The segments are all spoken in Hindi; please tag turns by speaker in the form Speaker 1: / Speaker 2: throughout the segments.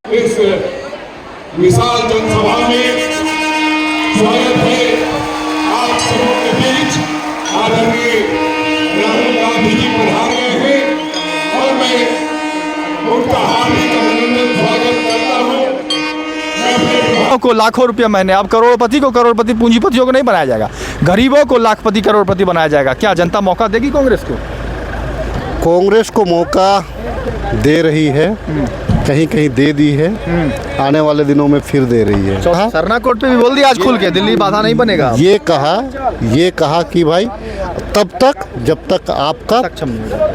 Speaker 1: इस विशाल जनसभा में स्वागत है आप सबों के बीच। आदरणीय राहुल गांधी जी पधार गए हैं और मैं उनका हार्दिक अभिनंदन स्वागत करता हूँ।
Speaker 2: को लाखों रुपया महीने, अब करोड़पति को करोड़पति, पूंजीपतियों को नहीं बनाया जाएगा, गरीबों को लाखपति करोड़पति बनाया जाएगा। क्या जनता मौका देगी कांग्रेस को?
Speaker 3: कांग्रेस को मौका दे रही है, कहीं कहीं दे दी है, आने वाले दिनों में फिर दे रही है।
Speaker 2: सरना कोर्ट पे भी बोल दिया आज खुल के, दिल्ली बाधा नहीं बनेगा।
Speaker 3: ये कहा कि भाई तब तक जब तक आपका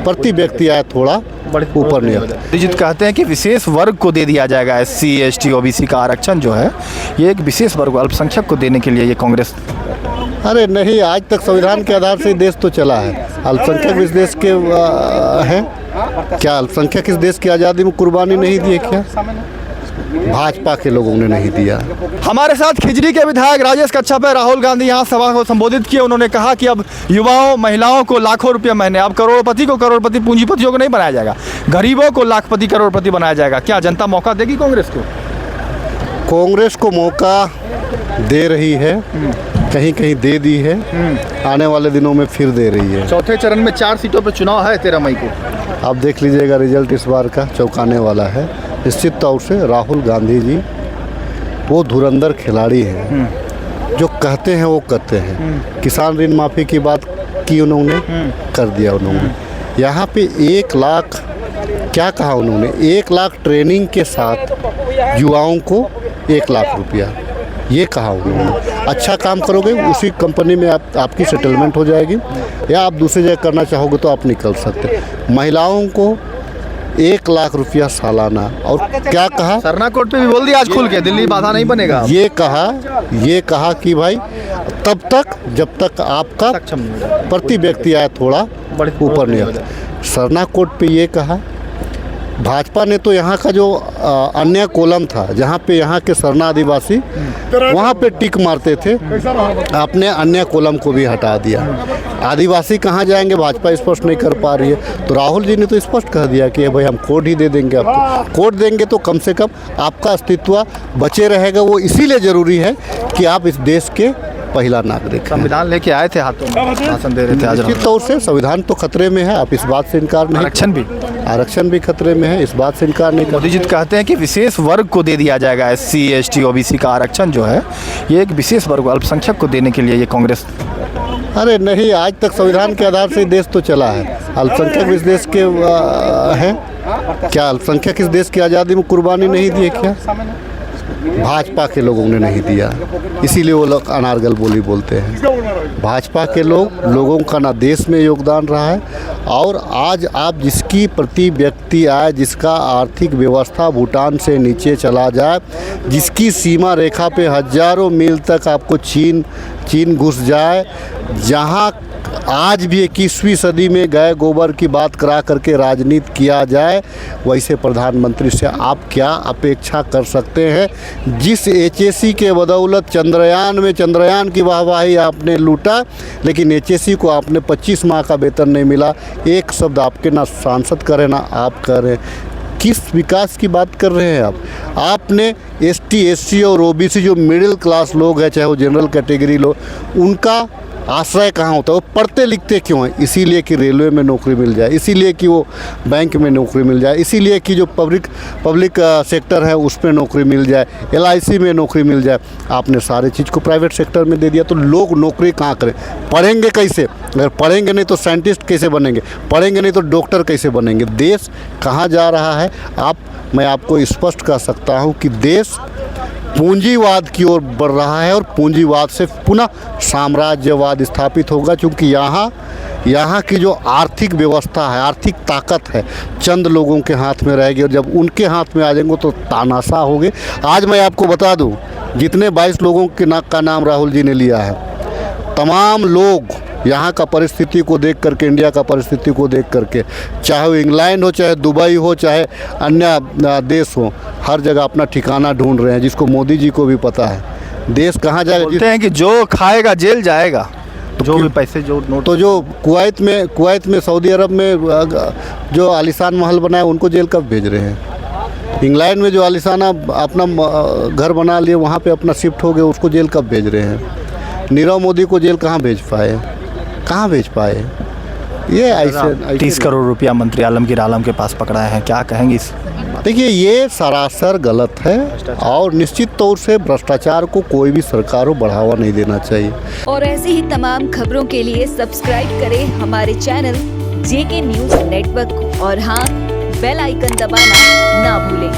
Speaker 3: प्रति व्यक्ति आए थोड़ा ऊपर नहीं आता।
Speaker 2: अभिजीत कहते हैं कि विशेष वर्ग को दे दिया जाएगा, SC ST OBC का आरक्षण जो है ये एक विशेष वर्ग अल्पसंख्यक को देने के लिए ये कांग्रेस।
Speaker 3: अरे नहीं, आज तक संविधान के आधार से देश तो चला है। अल्पसंख्यक इस देश के हैं क्या? अल्पसंख्यक इस देश की आज़ादी में कुर्बानी नहीं दी है क्या? भाजपा के लोगों ने नहीं दिया।
Speaker 2: हमारे साथ खिजरी के विधायक राजेश कच्छप है। राहुल गांधी यहाँ सभा को संबोधित किए। उन्होंने कहा कि अब युवाओं महिलाओं को लाखों रुपया महीने, अब करोड़पति को करोड़पति, पूंजीपतियों को नहीं बनाया जाएगा, गरीबों को लाखपति करोड़पति बनाया जाएगा। क्या जनता मौका देगी कांग्रेस को?
Speaker 3: कांग्रेस को मौका दे रही है, कहीं कहीं दे दी है, आने वाले दिनों में फिर दे रही है।
Speaker 2: चौथे चरण में 4 सीटों पर चुनाव है 13 मई को।
Speaker 3: आप देख लीजिएगा, रिजल्ट इस बार का चौंकाने वाला है। निश्चित तौर से राहुल गांधी जी वो धुरंधर खिलाड़ी हैं, जो कहते हैं वो करते हैं। किसान ऋण माफ़ी की बात की उन्होंने, कर दिया उन्होंने। यहाँ पे 1 लाख, क्या कहा उन्होंने, 1 लाख ट्रेनिंग के साथ युवाओं को 1 लाख रुपया, ये कहा उन्होंने। अच्छा काम करोगे उसी कंपनी में आपकी सेटलमेंट हो जाएगी, या आप दूसरी जगह करना चाहोगे तो आप निकल सकते। महिलाओं को 1 लाख रुपया सालाना। और क्या कहा?
Speaker 2: सरना कोर्ट पे भी बोल दिया आज खुल के, दिल्ली बाधा नहीं बनेगा।
Speaker 3: ये कहा कि भाई तब तक जब तक आपका प्रति व्यक्ति आए थोड़ा ऊपर नहीं आता। सरना कोर्ट पे ये कहा। भाजपा ने तो यहाँ का जो अन्य कॉलम था, जहाँ पे यहाँ के सरना आदिवासी वहाँ पे टिक मारते थे, आपने अन्य कॉलम को भी हटा दिया। आदिवासी कहाँ जाएंगे भाजपा स्पष्ट नहीं कर पा रही है, तो राहुल जी ने तो स्पष्ट कह दिया कि भाई हम कोड ही दे देंगे आपको। कोड देंगे तो कम से कम आपका अस्तित्व बचे रहेगा। वो इसीलिए ज़रूरी है कि आप इस देश के पहला नागरिक।
Speaker 2: संविधान लेके आए थे हाथों में, भाषण दे रहे थे आज।
Speaker 3: निश्चित तौर से संविधान तो खतरे में है, आप इस बात से इनकार नहीं। आरक्षण भी खतरे में है, इस बात से इनकार नहीं।
Speaker 2: मोदीजीत कहते हैं कि विशेष वर्ग को दे दिया जाएगा, SC ST OBC का आरक्षण जो है ये एक विशेष वर्ग अल्पसंख्यक को देने के लिए ये कांग्रेस।
Speaker 3: अरे नहीं, आज तक संविधान के आधार से देश तो चला है। अल्पसंख्यक इस देश के हैं क्या? अल्पसंख्यक इस देश की आज़ादी में कुर्बानी नहीं दी है क्या? भाजपा के लोगों ने नहीं दिया, इसीलिए वो लोग अनारगल बोली बोलते हैं। भाजपा के लोगों का ना देश में योगदान रहा है, और आज आप जिसकी प्रति व्यक्ति आए, जिसका आर्थिक व्यवस्था भूटान से नीचे चला जाए, जिसकी सीमा रेखा पे हजारों मील तक आपको चीन घुस जाए, जहाँ आज भी 21वीं सदी में गाय गोबर की बात करा करके राजनीति किया जाए, वैसे प्रधानमंत्री से आप क्या अपेक्षा कर सकते हैं? जिस HAC के बदौलत चंद्रयान की वाहवाही आपने लूटा, लेकिन HAC को आपने 25 माह का वेतन नहीं मिला। एक शब्द आपके ना सांसद करे ना आप कर रहे। किस विकास की बात कर रहे हैं आप? आपने ST SC और OBC जो मिडिल क्लास लोग हैं, चाहे वो जनरल कैटेगरी लोग, उनका आश्रय कहाँ होता है? वो पढ़ते लिखते क्यों हैं? इसीलिए कि रेलवे में नौकरी मिल जाए, इसीलिए कि वो बैंक में नौकरी मिल जाए, इसीलिए कि जो पब्लिक सेक्टर है उस पर नौकरी मिल जाए, LIC में नौकरी मिल जाए। आपने सारे चीज़ को प्राइवेट सेक्टर में दे दिया, तो लोग नौकरी कहाँ करें? पढ़ेंगे कैसे? अगर पढ़ेंगे नहीं तो साइंटिस्ट कैसे बनेंगे? पढ़ेंगे नहीं तो डॉक्टर कैसे बनेंगे? देश कहाँ जा रहा है? मैं आपको स्पष्ट कर सकता हूँ कि देश पूंजीवाद की ओर बढ़ रहा है, और पूंजीवाद से पुनः साम्राज्यवाद स्थापित होगा, क्योंकि यहाँ की जो आर्थिक व्यवस्था है, आर्थिक ताकत है, चंद लोगों के हाथ में रहेगी, और जब उनके हाथ में आ जाएंगे तो तानाशाह होंगे। आज मैं आपको बता दूं, जितने 22 लोगों के का नाम राहुल जी ने लिया है, तमाम लोग यहाँ का परिस्थिति को देख करके, इंडिया का परिस्थिति को देख करके, चाहे वो इंग्लैंड हो, चाहे दुबई हो, चाहे अन्य देश हो, हर जगह अपना ठिकाना ढूंढ रहे हैं, जिसको मोदी जी को भी पता है देश कहाँ जाएगा।
Speaker 2: बोलते हैं कि जो खाएगा जेल जाएगा, जो भी पैसे जो नोट।
Speaker 3: तो जो कुवैत में सऊदी अरब में जो आलिशान महल बनाए, उनको जेल कब भेज रहे हैं? इंग्लैंड में जो आलिशाना अपना घर बना लिए वहाँ पे अपना शिफ्ट हो गए, उसको जेल कब भेज रहे हैं? नीरव मोदी को जेल कहाँ भेज पाए? कहाँ भेज पाए? ये ऐसे
Speaker 2: 30 करोड़ रुपया मंत्री आलमगीर आलम के पास पकड़ाए हैं, क्या कहेंगे इस?
Speaker 3: देखिए, ये सरासर गलत है और निश्चित तौर से भ्रष्टाचार को कोई भी सरकार को बढ़ावा नहीं देना चाहिए।
Speaker 4: और ऐसी ही तमाम खबरों के लिए सब्सक्राइब करें हमारे चैनल JK न्यूज़ नेटवर्क को और हाँ, बेल आइकन दबाना ना भूलें।